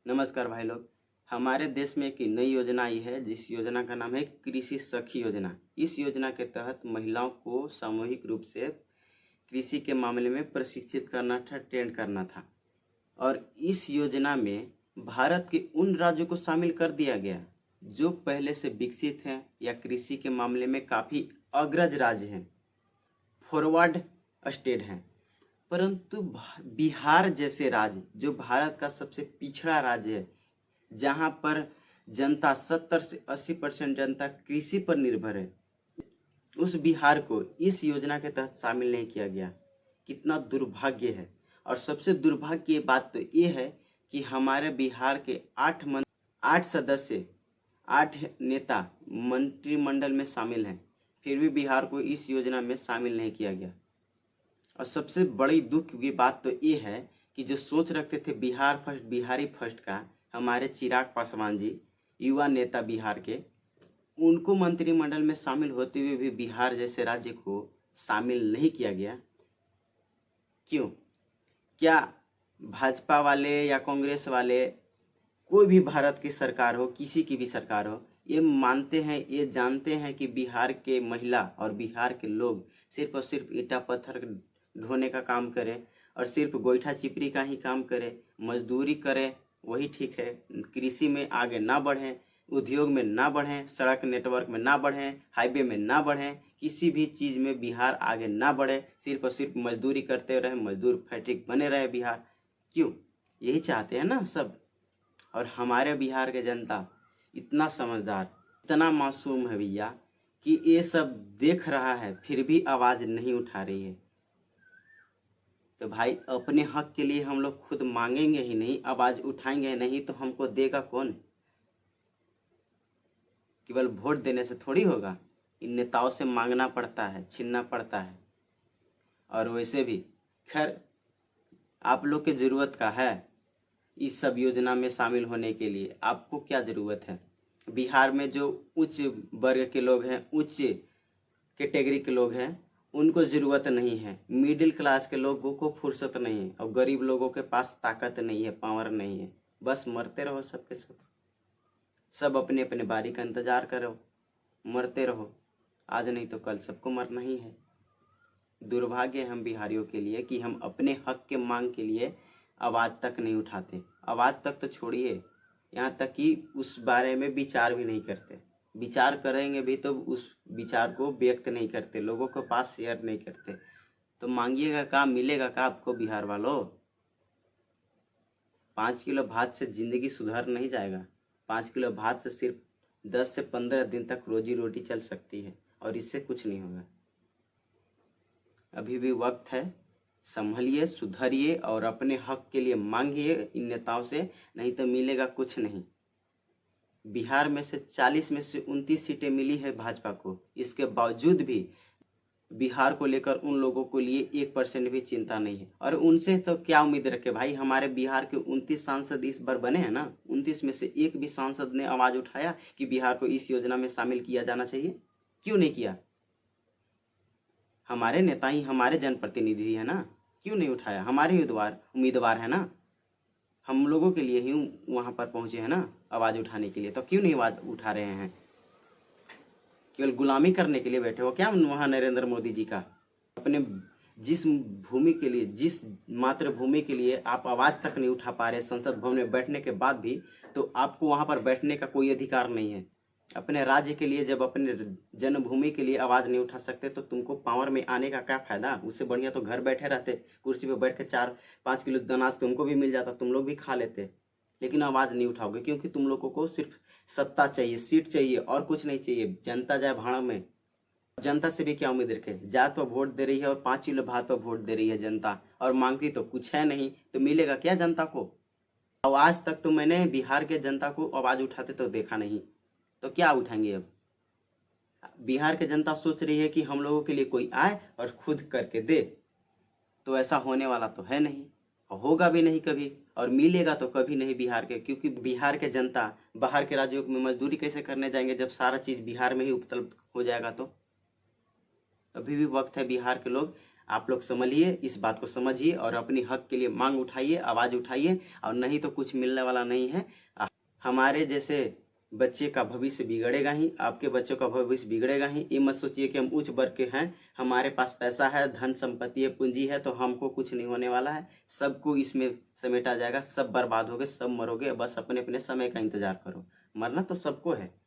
नमस्कार भाई लोग। हमारे देश में एक नई योजना आई है जिस योजना का नाम है कृषि सखी योजना। इस योजना के तहत महिलाओं को सामूहिक रूप से कृषि के मामले में प्रशिक्षित करना था, ट्रेन करना था। और इस योजना में भारत के उन राज्यों को शामिल कर दिया गया जो पहले से विकसित हैं या कृषि के मामले में काफ़ी अग्रज राज्य हैं, फॉरवर्ड स्टेट हैं। परंतु बिहार जैसे राज्य जो भारत का सबसे पिछड़ा राज्य है, जहाँ पर जनता 70 से 80% जनता कृषि पर निर्भर है, उस बिहार को इस योजना के तहत शामिल नहीं किया गया। कितना दुर्भाग्य है। और सबसे दुर्भाग्य की बात तो ये है कि हमारे बिहार के 8 सदस्य, 8 नेता मंत्रिमंडल में शामिल हैं, फिर भी बिहार को इस योजना में शामिल नहीं किया गया। और सबसे बड़ी दुख की बात तो ये है कि जो सोच रखते थे बिहार फर्स्ट, बिहारी फर्स्ट का, हमारे चिराग पासवान जी, युवा नेता बिहार के, उनको मंत्रिमंडल में शामिल होते हुए भी बिहार जैसे राज्य को शामिल नहीं किया गया। क्यों? क्या भाजपा वाले या कांग्रेस वाले, कोई भी भारत की सरकार हो, किसी की भी सरकार हो, ये मानते हैं, ये जानते हैं कि बिहार के महिला और बिहार के लोग सिर्फ और सिर्फ ईटा पत्थर ढोने का काम करें और सिर्फ गोईठा चिपरी का ही काम करें, मजदूरी करें, वही ठीक है। कृषि में आगे ना बढ़ें, उद्योग में ना बढ़ें, सड़क नेटवर्क में ना बढ़ें, हाईवे में ना बढ़ें, किसी भी चीज़ में बिहार आगे ना बढ़े, सिर्फ और सिर्फ मजदूरी करते रहे, मजदूर फैक्ट्री बने रहे बिहार। क्यों? यही चाहते हैं ना सब। और हमारे बिहार के जनता इतना समझदार, इतना मासूम है भैया कि ये सब देख रहा है फिर भी आवाज़ नहीं उठा रही है। तो भाई, अपने हक के लिए हम लोग खुद मांगेंगे ही नहीं, आवाज़ उठाएंगे नहीं, तो हमको देगा कौन? केवल वोट देने से थोड़ी होगा। इन नेताओं से मांगना पड़ता है, छीनना पड़ता है। और वैसे भी खैर, आप लोग के ज़रूरत का है इस सब योजना में शामिल होने के लिए। आपको क्या ज़रूरत है? बिहार में जो उच्च वर्ग के लोग हैं, उच्च कैटेगरी के लोग हैं, उनको ज़रूरत नहीं है। मिडिल क्लास के लोगों को फुर्सत नहीं है, और गरीब लोगों के पास ताकत नहीं है, पावर नहीं है। बस मरते रहो सबके सब। सब अपने अपने बारी का इंतज़ार करो, मरते रहो। आज नहीं तो कल सबको मरना ही है। दुर्भाग्य है हम बिहारियों के लिए कि हम अपने हक के मांग के लिए आवाज़ तक नहीं उठाते। आवाज़ तक तो छोड़िए, यहाँ तक कि उस बारे में विचार भी नहीं करते। विचार करेंगे भी तो उस विचार को व्यक्त नहीं करते, लोगों के पास शेयर नहीं करते। तो मांगिएगा का, मिलेगा का आपको बिहार वालों? 5 किलो भात से ज़िंदगी सुधर नहीं जाएगा। 5 किलो भात से सिर्फ 10 से 15 दिन तक रोजी रोटी चल सकती है, और इससे कुछ नहीं होगा। अभी भी वक्त है, संभलिए, सुधरिए और अपने हक के लिए मांगिए इन नेताओं से, नहीं तो मिलेगा कुछ नहीं। बिहार में से 40 में से 29 सीटें मिली है भाजपा को। इसके बावजूद भी बिहार को लेकर उन लोगों को लिए 1% भी चिंता नहीं है। और उनसे तो क्या उम्मीद रखे भाई? हमारे बिहार के 29 सांसद इस बार बने हैं ना, 29 में से एक भी सांसद ने आवाज़ उठाया कि बिहार को इस योजना में शामिल किया जाना चाहिए? क्यों नहीं किया? हमारे नेता ही हमारे जनप्रतिनिधि है ना, क्यों नहीं उठाया? हमारे ही उम्मीदवार है ना, हम लोगों के लिए ही वहाँ पर पहुँचे हैं ना आवाज़ उठाने के लिए। तो क्यों नहीं आवाज़ उठा रहे हैं? केवल गुलामी करने के लिए बैठे हो क्या वहाँ नरेंद्र मोदी जी का? अपने जिस भूमि के लिए, जिस मातृभूमि के लिए आप आवाज़ तक नहीं उठा पा रहे संसद भवन में बैठने के बाद भी, तो आपको वहाँ पर बैठने का कोई अधिकार नहीं है। अपने राज्य के लिए, जब अपने जन्मभूमि के लिए आवाज़ नहीं उठा सकते, तो तुमको पावर में आने का क्या फ़ायदा? उससे बढ़िया तो घर बैठे रहते, कुर्सी पे बैठ के 4-5 किलो अनाज तुमको भी मिल जाता, तुम लोग भी खा लेते। लेकिन आवाज़ नहीं उठाओगे क्योंकि तुम लोगों को सिर्फ सत्ता चाहिए, सीट चाहिए, और कुछ नहीं चाहिए। जनता जाए भाड़ में। जनता से भी क्या उम्मीद रखे? जात पर वोट दे रही है और 5 किलो भात पर वोट दे रही है जनता, और मांगती तो कुछ है नहीं। तो मिलेगा क्या जनता को? और आज तक तो मैंने बिहार के जनता को आवाज़ उठाते तो देखा नहीं, तो क्या उठाएंगे अब? बिहार के जनता सोच रही है कि हम लोगों के लिए कोई आए और खुद करके दे, तो ऐसा होने वाला तो है नहीं, होगा भी नहीं कभी, और मिलेगा तो कभी नहीं बिहार के। क्योंकि बिहार के जनता बाहर के राज्यों में मजदूरी कैसे करने जाएंगे जब सारा चीज़ बिहार में ही उपलब्ध हो जाएगा? तो अभी भी वक्त है बिहार के लोग, आप लोग समझिए, इस बात को समझिए और अपनी हक के लिए मांग उठाइए, आवाज़ उठाइए, और नहीं तो कुछ मिलने वाला नहीं है। हमारे जैसे बच्चे का भविष्य बिगड़ेगा ही, आपके बच्चों का भविष्य बिगड़ेगा ही। ये मत सोचिए कि हम उच्च वर्ग के हैं, हमारे पास पैसा है, धन संपत्ति है, पूंजी है, तो हमको कुछ नहीं होने वाला है। सबको इसमें समेटा जाएगा, सब बर्बाद होगे, सब मरोगे, बस अपने अपने समय का इंतजार करो। मरना तो सबको है।